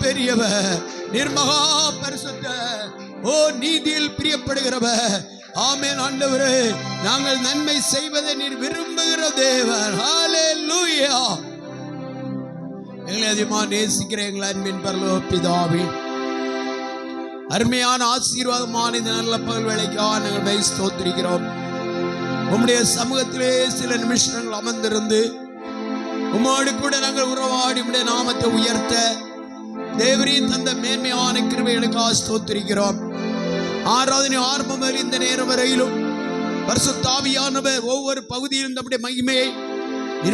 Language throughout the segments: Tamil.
பெரியவர், நீர் மகா பரிசுத்தர், ஓ நீதியில் பிரியப்படுகிறவர். ஆமென். ஆண்டவரே, நாங்கள் நன்மை செய்வதை நீர் விரும்புகிற தேவன். ஹல்லேலூயா. எங்களை அதிகமாக நேசிக்கிற எங்கள் அன்பின் பரலோக பிதாவே, அருமையான ஆசீர்வாதமான இந்த நல்ல பகல் வேளைக்காக நாங்கள் ஸ்தோத்திரிக்கிறோம். உம்முடைய சமூகத்திலே சில நிமிஷங்கள் அமர்ந்திருந்து உம்மோடு கூட நாங்கள் உறவாடி உம்முடைய நாமத்தை உயர்த்த தேவரீர் தந்த மேன்மையான கிருபைகளுக்காக ஸ்தோத்திரிக்கிறோம். ஆராதனை ஆரம்பம் முதல் இந்த நேரம் வரையிலும் பரிசுத்த ஆவியானவர் ஒவ்வொரு பகுதியிலும் நம்முடைய மகிமையை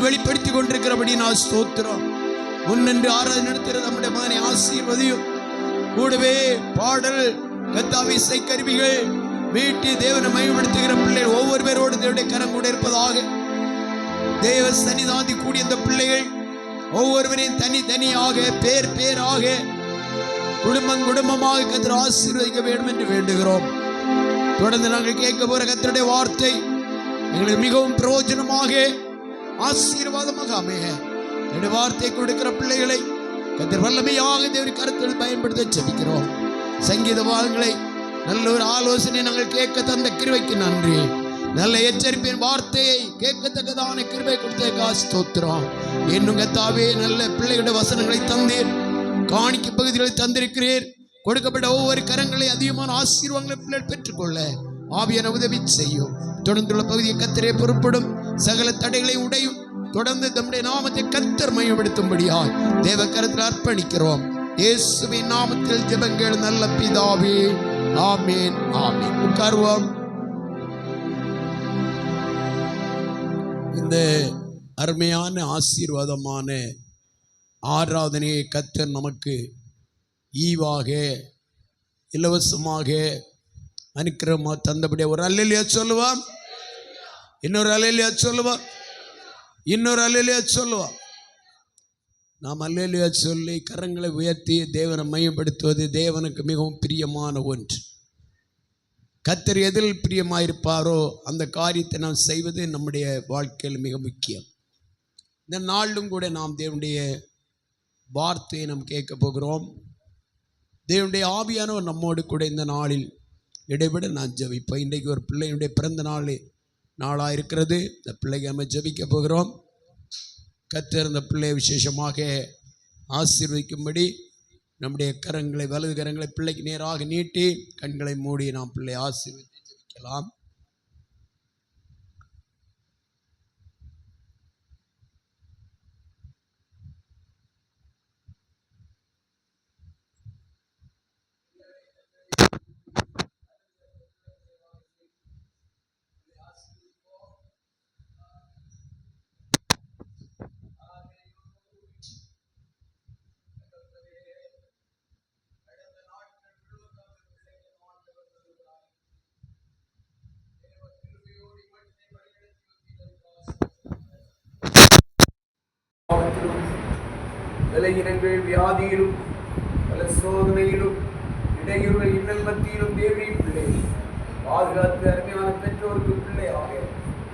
வெளிப்படுத்தி கொண்டிருக்கிறபடி நான் ஸ்தோத்திரம். முன்னின்று ஆராதனை நடத்துகிற நம்முடைய மகனை ஆசீர்வதியும். கூடவே பாடல், கர்த்தாவே, இசை கருவிகள் வீட்டு தேவனை மகிமைப்படுத்துகிற பிள்ளைகள் ஒவ்வொரு பேரோடு தேவனுடைய கரம் கூட இருப்பதாக. தேவ சன்னிதானி கூடிய இந்த பிள்ளைகள் ஒவ்வொருவரையும் தனித்தனியாக பேராக குடும்பமாக கர்த்தர் ஆசீர்வதிக்க வேண்டும் என்று வேண்டுகிறோம். தொடர்ந்து நாங்கள் கேட்க போற கர்த்தருடைய வார்த்தை எங்களுக்கு மிகவும் பிரயோஜனமாக ஆசீர்வாதமாக அமைய என்னுடைய வார்த்தை கொடுக்கிற பிள்ளைகளை கர்த்தர் வல்லமையாக தேவனுடைய கரத்தில் பயன்படுத்த ஜெபிக்கிறோம். சங்கீத பாகங்களை நல்ல ஒரு ஆலோசனை நாங்கள் கேட்க தந்த கிருபைக்கு நன்றி. நல்ல எச்சரிப்பின் வார்த்தையை கேட்கத்தக்கதான கிருபை கொடுத்த ஸ்தோத்திரம். இன்னும் கர்த்தாவே, நல்ல பிள்ளைகளுடைய வசனங்களை தந்தீர், காணிக்கை பகுதிகளை தந்திருக்கிறீர். கொடுக்கப்பட்ட ஒவ்வொரு கரங்களை அதிகமான ஆசீர்வாதங்களை பிள்ளைகள் பெற்றுக்கொள்ள ஆவியான உதவி செய்யும். தொடர்ந்துள்ள பகுதியை கர்த்தரே பொறுப்படும். சகல தடைகளை உடையும். தொடர்ந்து நம்முடைய நாமத்தை கர்த்தர் மையப்படுத்தும்படியாய் தேவ கரத்தில் அர்ப்பணிக்கிறோம். இயேசுவின் நாமத்தில் ஜெபங்கள் நல்ல பிதாவே, ஆமென், ஆமென். உட்காருவோம். இந்த அருமையான ஆசீர்வாதமான ஆராதனையை கர்த்தர் நமக்கு ஈவாக இலவசமாக அனுக்கிரமா தந்தபடியா ஒரு அல்லேலூயா சொல்லுவான். இன்னொரு அல்லேலூயா சொல்லுவான். இன்னொரு அல்லேலூயா சொல்லுவான். நாம் அல்லேலூயா சொல்லி கரங்களை உயர்த்தி தேவனை மையப்படுத்துவது தேவனுக்கு மிகவும் பிரியமான ஒன்று. கர்த்தர் எதில் பிரியமாயிருப்பாரோ அந்த காரியத்தை நாம் செய்வது நம்முடைய வாழ்க்கையில் மிக முக்கியம். இந்த நாளிலும் கூட நாம் தேவனுடைய வார்த்தையை நாம் கேட்க போகிறோம். தேவனுடைய ஆவியானவர் நம்மோடு கூட இந்த நாளில் இடைவிட நான் ஜெபிப்பேன். இன்றைக்கு ஒரு பிள்ளையுடைய பிறந்த நாளாக இருக்கிறது. இந்த பிள்ளைக்கு நம்ம ஜெபிக்க போகிறோம். கர்த்தர் இந்த பிள்ளையை விசேஷமாக ஆசீர்வதிக்கும்படி நம்முடைய கரங்களை, வலது கரங்களை பிள்ளைக்கு நேராக நீட்டி கண்களை மூடி நாம் பிள்ளையை ஆசீர்வதித்து ஜெபிக்கலாம். விலகினங்கள், வியாதியிலும் பல சோதனையிலும் இடையூறுகள் இன்னல் மத்தியிலும் தேவனின் பிள்ளை பாதுகாத்து அருமையான பெற்றோருக்கு பிள்ளையாக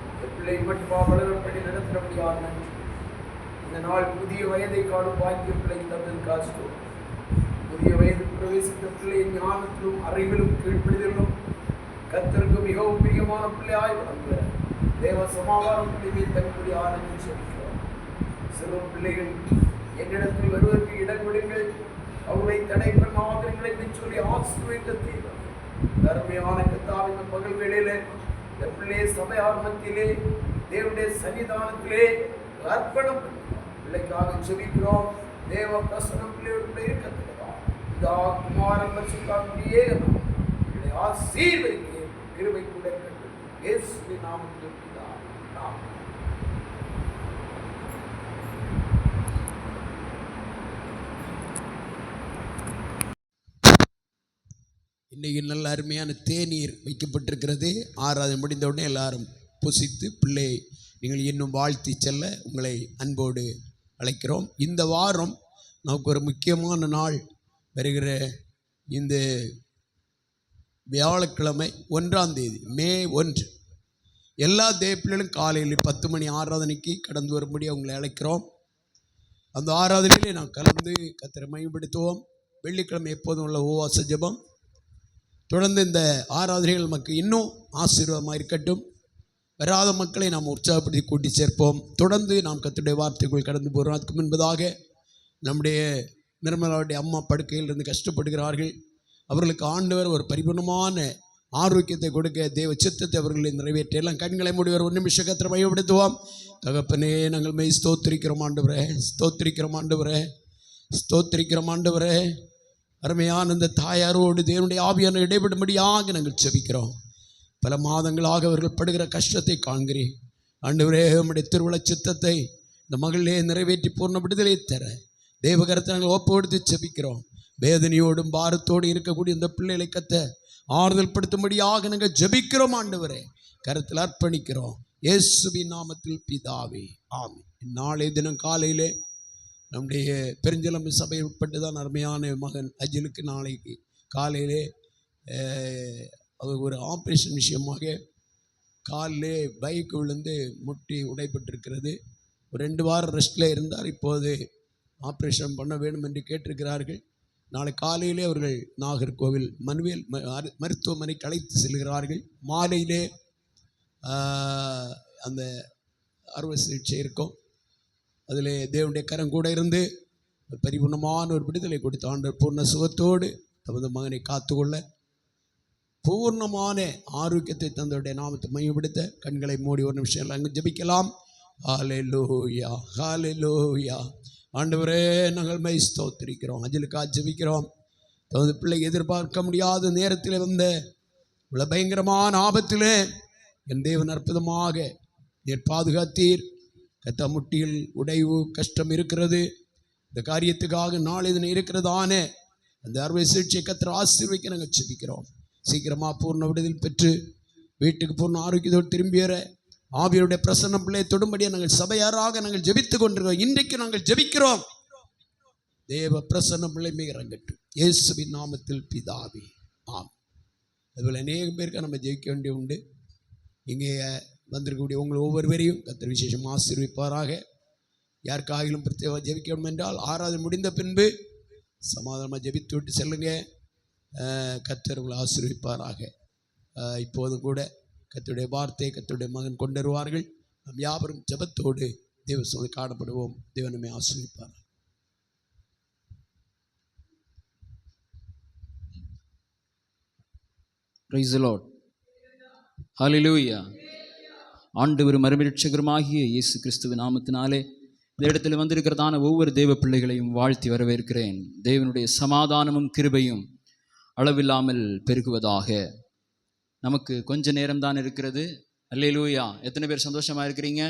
இந்த பிள்ளை மட்டுமா வளரப்படி நடத்துகிறபடியாக நன்றி. இந்த நாள் புதிய வயதை காணும் பாக்கிய பிள்ளைக்கு தந்தது காசு. புதிய வயது பிரவேசித்த பிள்ளை ஞானத்திலும் அறிவிலும் கீழ்ப்படிதலும் கர்த்தருக்கு மிகவும் பிரியமான பிள்ளையாய் வளர்ந்த தேவ சமாதானம் பிள்ளையை தன்னுடைய ஆனந்தி சொல்கிறோம். சிறு பிள்ளைகள் என்னிடத்தில் வருவதற்கு இடம் விடுங்கள், அவர்களை தடை பண்ணாதீர்கள் என்று சொல்லி ஆசீர்வதித்த தேவன் அருமையான கர்த்தாவின் இந்த பகல் வேளையில இந்த பிள்ளையை சபை ஆரம்பத்திலே தேவனுடைய சன்னிதானத்திலே அர்ப்பணம் பிள்ளைக்காக ஜெபிக்கிறோம். தேவ பிரசன்னம் பிள்ளையோடு இருக்கிறதுதான் இதா குமாரன் பரிசுத்தாவியே பிள்ளை ஆசீர்வதிக்க கிருபை கூட இருக்கட்டும். இயேசுவின் நாமத்தில் பிதாவே. இன்றைக்கு நல்ல அருமையான தேநீர் வைக்கப்பட்டிருக்கிறது. ஆராதனை முடிந்தவுடனே எல்லாரும் புசித்து பிள்ளை நீங்கள் இன்னும் வாழ்த்தி செல்ல உங்களை அன்போடு அழைக்கிறோம். இந்த வாரம் நமக்கு ஒரு முக்கியமான நாள் வருகிற இந்த வியாழக்கிழமை 1ஆம் தேதி மே 1 எல்லா தேவ பிள்ளைகளும் காலையில் 10 மணி ஆராதனைக்கு கடந்து வரும்படி அவங்களை அழைக்கிறோம். அந்த ஆராதனையிலே நாம் கலந்து கர்த்தரை மகிமைப்படுத்துவோம். வெள்ளிக்கிழமை எப்போதும் உள்ள உபவாச ஜெபம். தொடர்ந்து இந்த ஆராதனைகள் நமக்கு இன்னும் ஆசீர்வாதமாக இருக்கட்டும். வராத மக்களை நாம் உற்சாகப்படுத்தி கூட்டி சேர்ப்போம். தொடர்ந்து நாம் கர்த்தருடைய வார்த்தைக்குள் கடந்து போகிறோம். அதுக்கு முன்பதாக நம்முடைய நிர்மலாவுடைய அம்மா படுக்கையில் இருந்து கஷ்டப்படுகிறார்கள். அவர்களுக்கு ஆண்டவர் ஒரு பரிபூர்ணமான ஆரோக்கியத்தை கொடுக்க தேவ சித்தத்தை அவர்களை நிறைவேற்ற எல்லாம் கண்களை மூடி ஒரு நிமிஷம் கர்த்தரை மகிமைப்படுத்துவோம். தகப்பனே, நாங்கள் மெய் ஸ்தோத்திரிக்கிறோம் ஆண்டவரே, ஸ்தோத்திரிக்கிறோம் ஆண்டவரே, ஸ்தோத்திரிக்கிறோம் ஆண்டவரே. அருமையான இந்த தாயாரோடு தேவனுடைய ஆவியான இடைபடும்படியாக நாங்கள் செபிக்கிறோம். பல மாதங்களாக அவர்கள் படுகிற கஷ்டத்தை காண்கிறேன் ஆண்டவரே. உம்முடைய திருவுள சித்தத்தை இந்த மகளிலே நிறைவேற்றி பூர்ண விடுதலை தர தேவகரத்தை நாங்கள் ஒப்புக்கொடுத்து செபிக்கிறோம். வேதனையோடும் பாரத்தோடு இருக்கக்கூடிய இந்த பிள்ளைகளை கத்த ஆறுதல் படுத்தும்படியாக நாங்கள் ஜெபிக்கிறோம் ஆண்டவரே. கருத்தில் அர்ப்பணிக்கிறோம் இயேசுவின் நாமத்தில் பிதாவே, ஆமென். நாளை தினம் காலையிலே நம்முடைய பெருஞ்சலம் சபை உட்பட்டு தான் அருமையான மகன் அஜிலுக்கு நாளைக்கு காலையிலே அவர் ஒரு ஆப்ரேஷன் விஷயமாக காலிலே பைக் விழுந்து முட்டி உடைப்பட்டிருக்கிறது. ஒரு 2 வாரம் ரெஸ்ட்டில் இருந்தார். இப்போது ஆப்ரேஷன் பண்ண வேண்டும் என்று கேட்டிருக்கிறார்கள். நாளை காலையிலே அவர்கள் நாகர்கோவில் மனுவேல் மருத்துவமனைக்கு அழைத்து செல்கிறார்கள். மாலையிலே அந்த அறுவை சிகிச்சை இருக்கும். அதில் தேவனுடைய கரம் கூட இருந்து பரிபூர்ணமான ஒரு விடுதலை கொடுத்த ஆண்டவர் பூர்ண சுகத்தோடு தமது மகனை காத்துக்கொள்ள பூர்ணமான ஆரோக்கியத்தை தந்தவருடைய நாமத்தை மையப்படுத்த கண்களை மூடி ஒரு நிமிஷம் அங்கே ஜெபிக்கலாம். ஹல்லேலூயா, ஹல்லேலூயா. ஆண்டவரே, நாங்கள் மை ஸ்தோத்திரிக்கிறோம், அஜலுக்காக ஜெபிக்கிறோம். தமது பிள்ளை எதிர்பார்க்க முடியாத நேரத்தில் வந்த இவ்வளோ பயங்கரமான ஆபத்திலே என் தேவன் அற்புதமாக நீர் பாதுகாத்தீர். கத்த முட்டியில் உடைவு கஷ்டம் இருக்கிறது. இந்த காரியத்துக்காக நாளை தினம் இருக்கிறதான அந்த அறுவை சிகிச்சை கத்தர் ஆசீர்வதிக்க நாங்கள் ஜெபிக்கிறோம். சீக்கிரமாக பூர்ண விடுதல் பெற்று வீட்டுக்கு பூர்ண ஆரோக்கியத்தோடு திரும்பியற ஆவியருடைய பிரசன்னம் பிள்ளையை தொடும்படியாக நாங்கள் சபையாராக நாங்கள் ஜெபித்து கொண்டிருக்கிறோம். இன்றைக்கு நாங்கள் ஜெபிக்கிறோம். தேவ பிரசன்னம் பிள்ளை மிக இறங்கட்டும் இயேசுவின் நாமத்தில் பிதாவே, ஆம். அதுபோல் அநேக பேருக்கு நம்ம ஜெபிக்க வேண்டிய உண்டு. இங்கே வந்திருக்கக்கூடிய உங்கள் ஒவ்வொருவரையும் கர்த்தர் விசேஷம் ஆசீர்வதிப்பாராக. யாருக்காகிலும் பிரத்யேக ஜெபிக்க வேண்டும் என்றால் ஆராதனை முடிந்த பின்பு சமாதானமாக ஜெபித்து விட்டு செல்லுங்க. கர்த்தர் உங்களை ஆசீர்வதிப்பாராக. இப்போதும் கூட கர்த்தருடைய வார்த்தை கர்த்தருடைய மகன் கொண்டு வருவார்கள். நாம் யாவரும் ஜெபத்தோடு தேவ சமூகத்தை காணப்படுவோம். தேவன் நம்மை ஆசீர்வதிப்பார். Praise the lord. ஹல்லேலூயா. ஆண்டவரும் மறுமீட்சகருமாகிய இயேசு கிறிஸ்துவின் நாமத்தினாலே இந்த இடத்துல வந்திருக்கிறதான ஒவ்வொரு தேவ பிள்ளைகளையும் வாழ்த்தி வரவேற்கிறேன். தேவனுடைய சமாதானமும் கிருபையும் அளவில்லாமல் பெருகுவதாக. நமக்கு கொஞ்ச நேரம்தான் இருக்கிறது. அல்லேலூயா. எத்தனை பேர் சந்தோஷமாக இருக்கிறீங்க?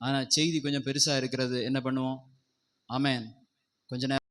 ஆனால் செய்தி கொஞ்சம் பெருசாக இருக்கிறது. என்ன பண்ணுவோம்? ஆமென். கொஞ்ச நேரம்